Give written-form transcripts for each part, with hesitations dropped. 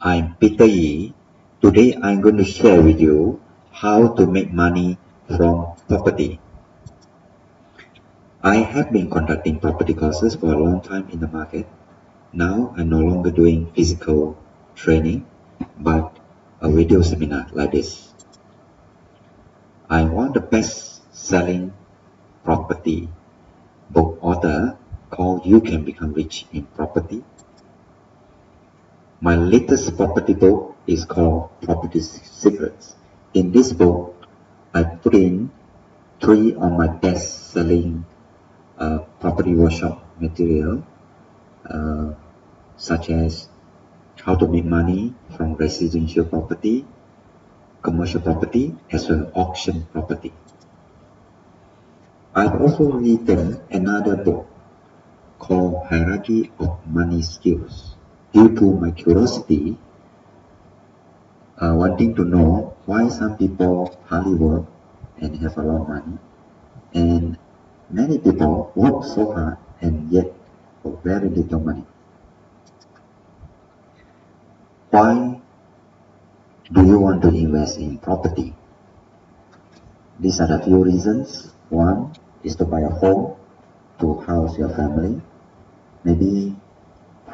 I'm Peter Yi. Today I'm going to share with you how to make money from property. I have been conducting property courses for a long time in the market. Now I'm no longer doing physical training, but a video seminar like this. I'm one of the best-selling property book author called You Can Become Rich in Property. My latest property book is called Property Secrets. In this book, I put in 3 of my best-selling property workshop material, such as how to make money from residential property, commercial property, as well as auction property. I've also written another book called Hierarchy of Money Skills. Due to my curiosity, wanting to know why some people hardly work and have a lot of money, and many people work so hard and yet for very little money. Why do you want to invest in property? These are the few reasons. One is to buy a home to house your family, maybe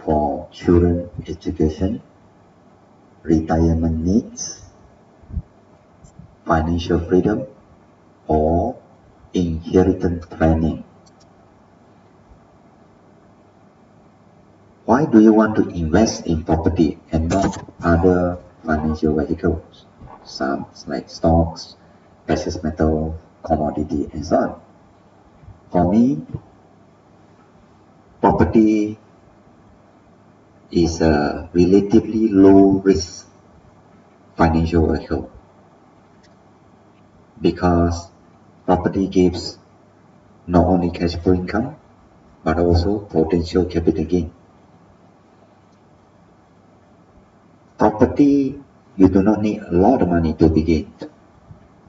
for children education, retirement needs, financial freedom, or inheritance planning. Why do you want to invest in property and not other financial vehicles, some like stocks, precious metal, commodity, and so on? For me, property is a relatively low risk financial vehicle because property gives not only cash flow income but also potential capital gain. Property, you do not need a lot of money to begin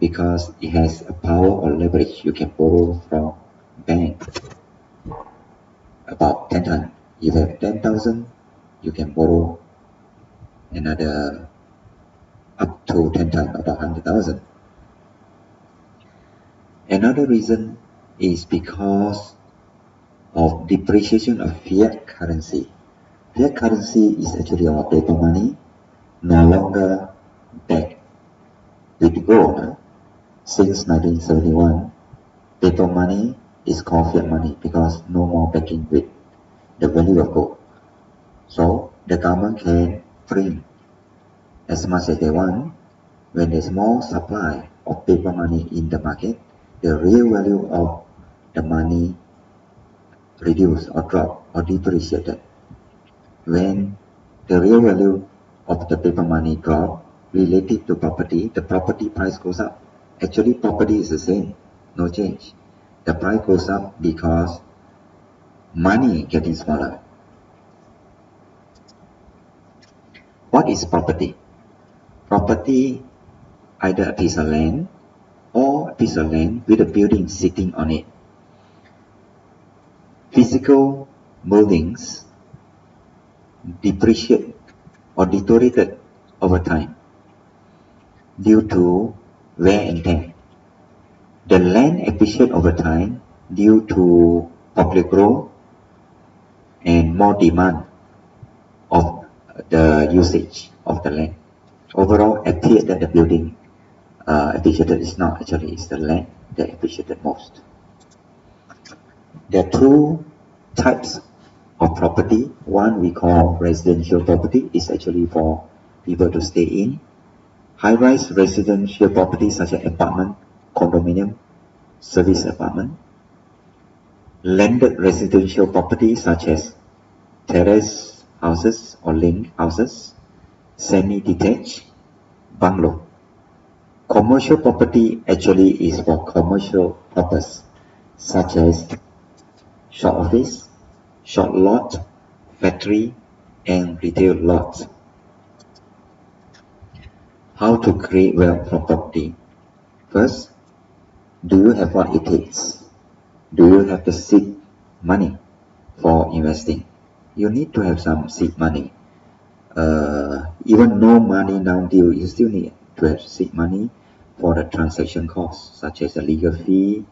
because it has a power or leverage. You can borrow from bank about 10 times. If you have 10,000, you can borrow another up to 10 times, about 100,000. Another reason is because of depreciation of fiat currency. Fiat currency is actually our paper money, no longer backed with gold. Since 1971, paper money is called fiat money because no more backing with the value of gold. So the government can print as much as they want. When there's more supply of paper money in the market, the real value of the money reduced or dropped or depreciated. When the real value of the paper money drop related to property, the property price goes up. Actually, property is the same, no change. The price goes up because money getting smaller. What is property? Property, either a piece of land or a piece of land with a building sitting on it. Physical buildings depreciate or deteriorated over time due to wear and tear. The land appreciate over time due to public growth and more demand of the usage of the land. Overall, appeared that the building appreciated is not actually, it's the land that appreciated most. There are 2 types of property. One we call residential property, is actually for people to stay in. High-rise residential property such as apartment, condominium, service apartment. Landed residential property such as terrace houses or link houses. Semi-detached, bungalow. Commercial property actually is for commercial purpose, such as shop office, shop lot, factory, and retail lots. How to create wealth from property? First, do you have what it takes? Do you have the seed money for investing? You need to have some seed money. Even no money now due, you still need to have seed money for the transaction costs, such as the legal fee,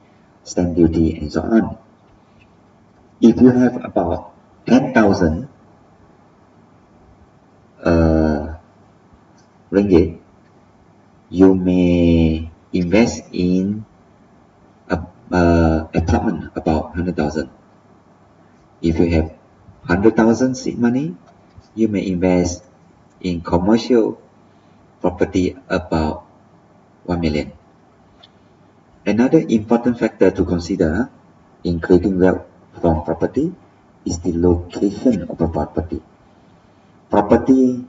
stamp duty, and so on. If you have about 10,000 ringgit, you may invest in a apartment about 100,000. If you have 100,000 seed money, you may invest in commercial property about 1 million. Another important factor to consider in creating wealth from property is the location of a property. Property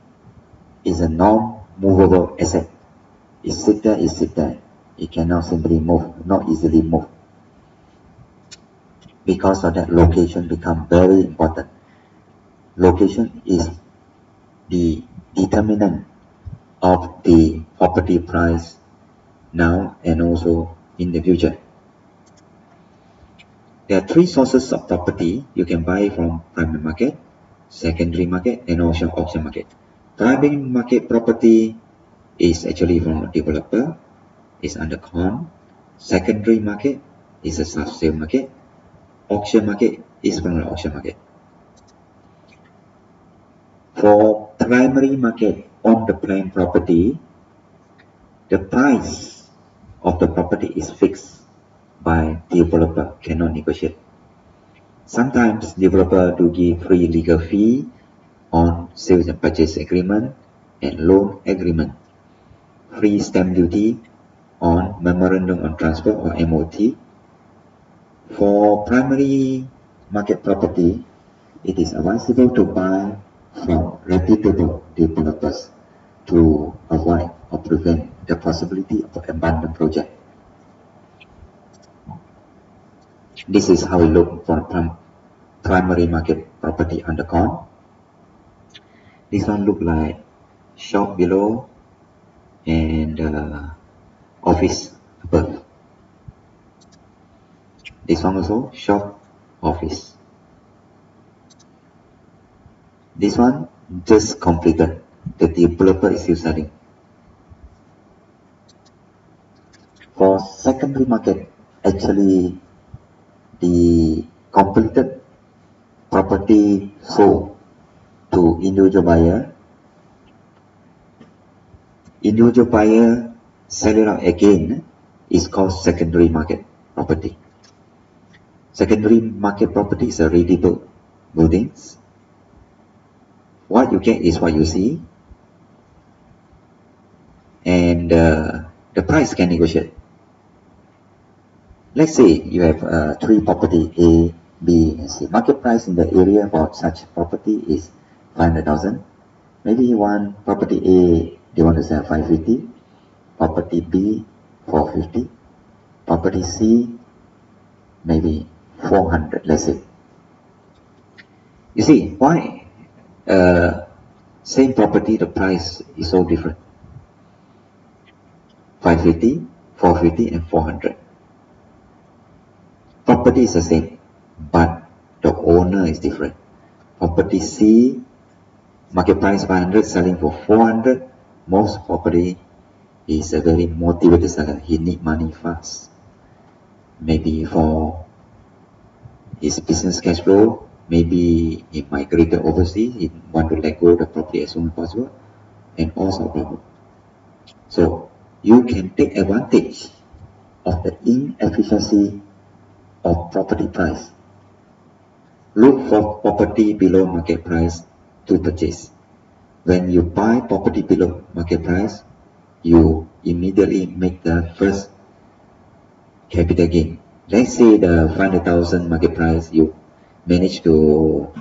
is a non-movable asset. It sits there, it sits there. It cannot simply move, not easily move. Because of that, location becomes very important. Location is the determinant of the property price now and also in the future. There are three sources of property you can buy from primary market, secondary market, and also auction market. Primary market property is actually from a developer, is under con. Secondary market is a sub-sale market. Auction market is from the auction market. For primary market on the prime property, the price of the property is fixed by developer, cannot negotiate. Sometimes developer do give free legal fee on sales and purchase agreement and loan agreement, free stamp duty on memorandum on transfer or MOT. For primary market property, it is advisable to buy from reputable developers to avoid or prevent the possibility of an abandoned project. This is how it looks for primary market property under con. This one look like shop below and office above. This one also shop, office. This one just completed. The developer is still selling. For secondary market, actually the completed property sold to individual buyer. Individual buyer sell it out again is called secondary market property. Secondary market property is a ready-built buildings. What you get is what you see, and the price can negotiate. Let's say you have three property A, B, and C. Market price in the area for such property is 500,000. Maybe one property A they want to sell 550, property B 450, property C maybe 400. Let's say. You see why? Same property, the price is so different. 550, 450, and 400. Property is the same, but the owner is different. Property C, market price 500, selling for 400. Most property is a very motivated seller. He need money fast. Maybe for his business cash flow, maybe he migrated overseas, he want to let go of the property as soon as possible, and also problem. So you can take advantage of the inefficiency of property price. Look for property below market price to purchase. When you buy property below market price, you immediately make the first capital gain. Let's say the 500,000 market price, you manage to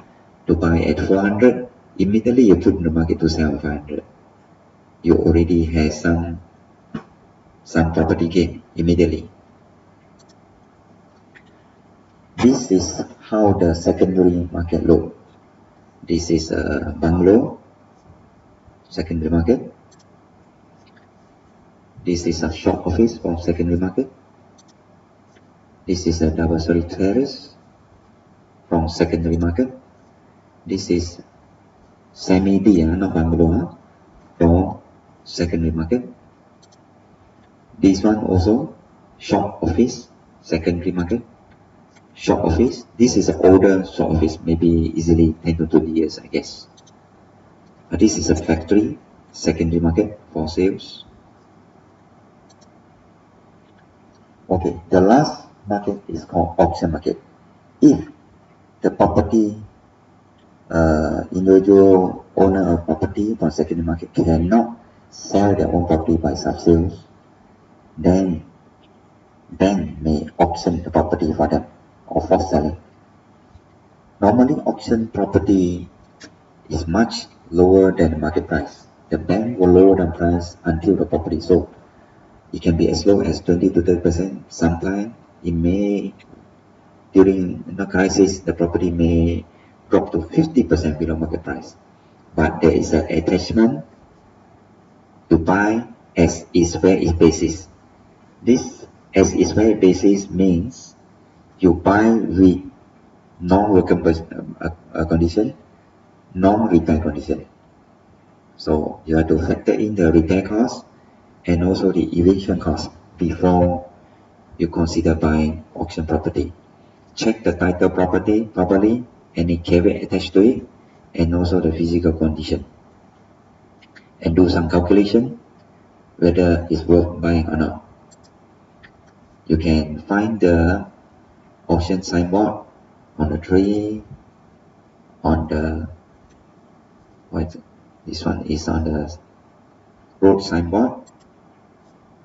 buy at 400, immediately you put in the market to sell 500. You already have some property gain immediately. This is how the secondary market look. This is a bungalow, secondary market. This is a shop office from secondary market. This is a double-story terrace from secondary market. This is semi-D, not bungalow. secondary market. This one also short office, secondary market. Short office, this is an older short office, maybe easily 10 to 20 years, I guess. This is a factory, secondary market for sales. Okay, the last market is called auction market. If the property, individual owner of property from secondary market cannot sell their own property by sub-sales, then bank may auction the property for them or for selling. Normally, auction property is much lower than the market price. The bank will lower the price until the property is sold. It can be as low as 20 to 30%. Sometimes it may, during the crisis, the property may drop to 50% below market price. But there is an attachment to buy as is where is basis. This as is where basis means you buy with non-working condition, non-repair condition. So you have to factor in the repair cost and also the eviction cost before you consider buying auction property. Check the title property properly, any caveat attached to it, and also the physical condition. And do some calculation whether it's worth buying or not. You can find the auction signboard on the tree, on the this one is on the road signboard,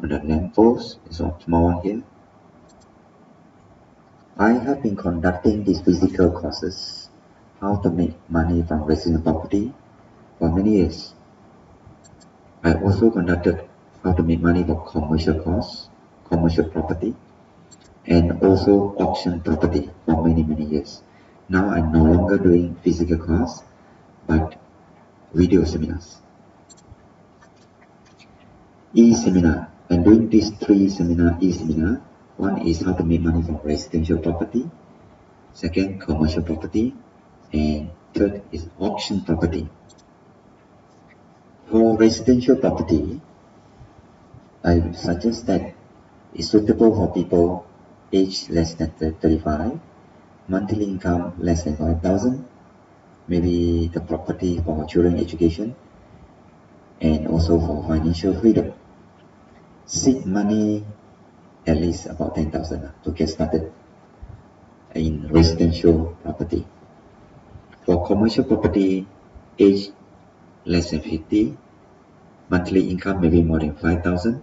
on the lamp post, this one small one here. I have been conducting these physical courses, how to make money from residential property, for many years. I also conducted how to make money for commercial course, commercial property, and also auction property for many years. Now I'm no longer doing physical course, but video seminars. E-seminar. I'm doing these 3 seminar, e-seminar. One is how to make money from residential property, second commercial property, and third is auction property. For residential property, I suggest that it's suitable for people aged less than 35, monthly income less than 5,000, maybe the property for children education, and also for financial freedom. Seed money at least about 10,000 to get started in residential property. For commercial property, age less than 50, monthly income maybe more than 5,000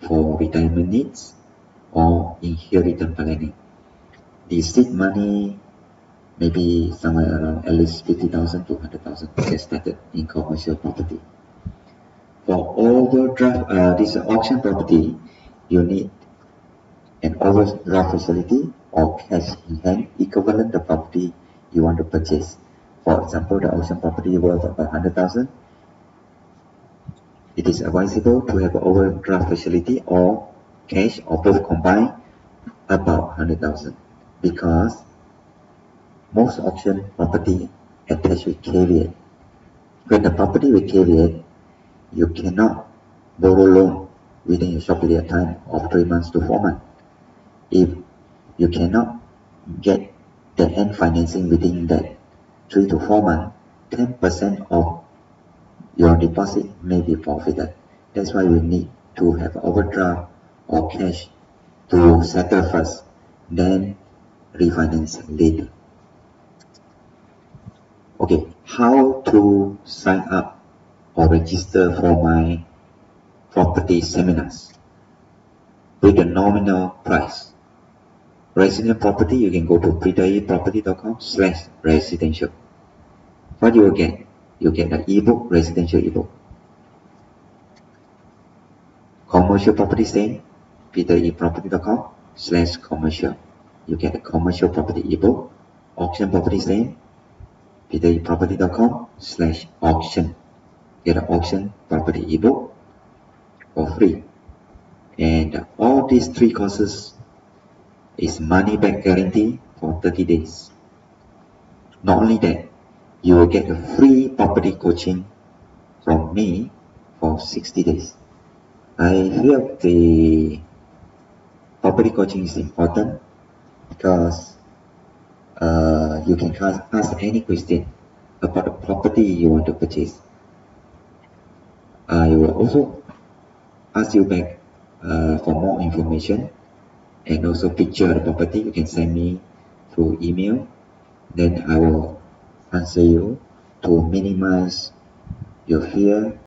for retirement needs or inheritance planning. The seed money maybe somewhere around at least 50,000 to 100,000 to get started in commercial property. For overdraft, this auction property, you need an overdraft facility or cash in hand equivalent the property you want to purchase. For example, the auction property worth about 100,000. It is advisable to have an overdraft facility or cash or both combined about 100,000 because most auction property attached with caveat. When the property with caveat, you cannot borrow loan within a short period of time of 3 months to 4 months. If you cannot get the end financing within that 3 to 4 months, 10% of your deposit may be forfeited. That's why we need to have overdraft or cash to settle first, then refinance later. Okay, how to sign up or register for my property seminars with a nominal price. Residential property, you can go to pritaiproperty.com/residential. What you will get? You get an ebook, residential ebook. Commercial property same, pritaiproperty.com/commercial. You get a commercial property ebook. Auction property same, pritaiproperty.com/auction. Get an auction property ebook for free. And all these 3 courses is money back guarantee for 30 days. Not only that, you will get a free property coaching from me for 60 days. I feel the property coaching is important because you can ask any question about the property you want to purchase. I will also ask you back for more information and also picture the property. You can send me through email. Then I will answer you to minimize your fear